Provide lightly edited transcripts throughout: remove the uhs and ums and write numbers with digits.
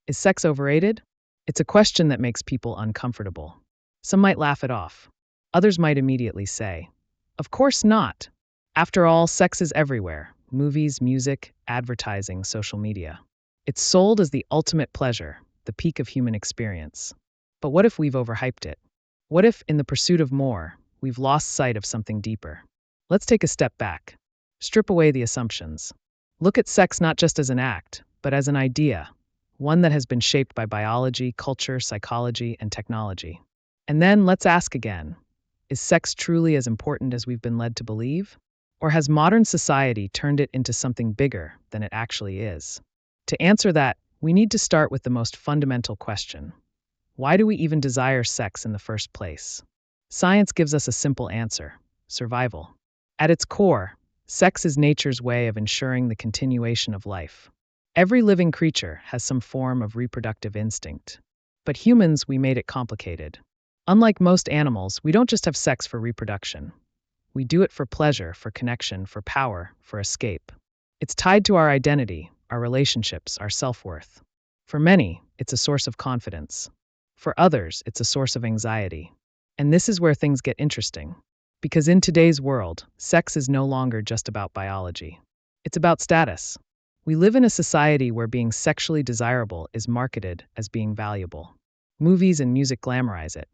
Is sex overrated? It's a question that makes people uncomfortable. Some might laugh it off. Others might immediately say, of course not. After all, sex is everywhere: movies, music, advertising, social media. It's sold as the ultimate pleasure, the peak of human experience. But what if we've overhyped it? What if, in the pursuit of more, we've lost sight of something deeper? Let's take a step back. Strip away the assumptions. Look at sex not just as an act, but as an idea, one that has been shaped by biology, culture, psychology, and technology. And then let's ask again, is sex truly as important as we've been led to believe? Or has modern society turned it into something bigger than it actually is? To answer that, we need to start with the most fundamental question. Why do we even desire sex in the first place? Science gives us a simple answer: survival. At its core, sex is nature's way of ensuring the continuation of life. Every living creature has some form of reproductive instinct. But humans, we made it complicated. Unlike most animals, we don't just have sex for reproduction. We do it for pleasure, for connection, for power, for escape. It's tied to our identity, our relationships, our self-worth. For many, it's a source of confidence. For others, it's a source of anxiety. And this is where things get interesting. Because in today's world, sex is no longer just about biology. It's about status. We live in a society where being sexually desirable is marketed as being valuable. Movies and music glamorize it.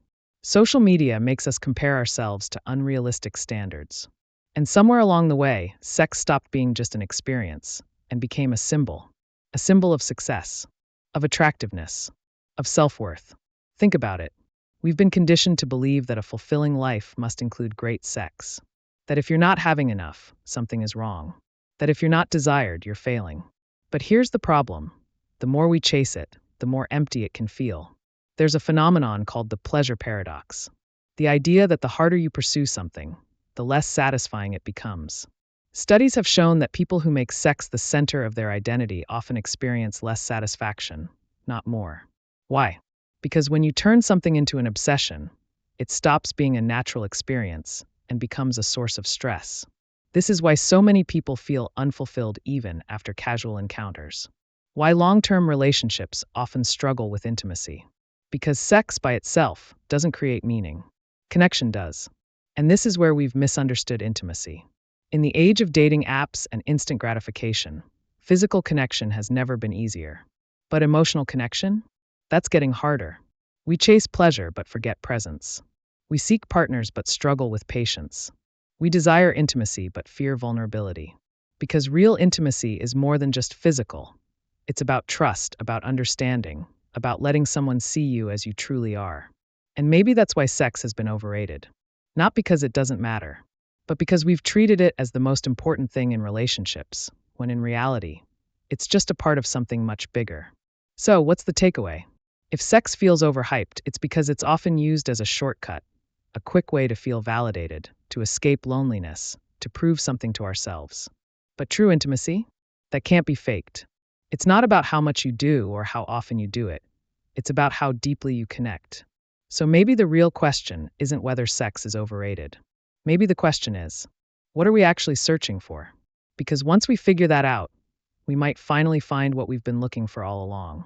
Social media makes us compare ourselves to unrealistic standards. And somewhere along the way, sex stopped being just an experience and became a symbol of success, of attractiveness, of self-worth. Think about it. We've been conditioned to believe that a fulfilling life must include great sex, that if you're not having enough, something is wrong, that if you're not desired, you're failing. But here's the problem. The more we chase it, the more empty it can feel. There's a phenomenon called the pleasure paradox. The idea that the harder you pursue something, the less satisfying it becomes. Studies have shown that people who make sex the center of their identity often experience less satisfaction, not more. Why? Because when you turn something into an obsession, it stops being a natural experience and becomes a source of stress. This is why so many people feel unfulfilled even after casual encounters. Why long-term relationships often struggle with intimacy. Because sex by itself doesn't create meaning. Connection does. And this is where we've misunderstood intimacy. In the age of dating apps and instant gratification, physical connection has never been easier. But emotional connection? That's getting harder. We chase pleasure but forget presence. We seek partners but struggle with patience. We desire intimacy but fear vulnerability. Because real intimacy is more than just physical. It's about trust, about understanding, about letting someone see you as you truly are. And maybe that's why sex has been overrated. Not because it doesn't matter, but because we've treated it as the most important thing in relationships, when in reality, it's just a part of something much bigger. So, what's the takeaway? If sex feels overhyped, it's because it's often used as a shortcut, a quick way to feel validated, to escape loneliness, to prove something to ourselves. But true intimacy? That can't be faked. It's not about how much you do or how often you do it. It's about how deeply you connect. So maybe the real question isn't whether sex is overrated. Maybe the question is, what are we actually searching for? Because once we figure that out, we might finally find what we've been looking for all along.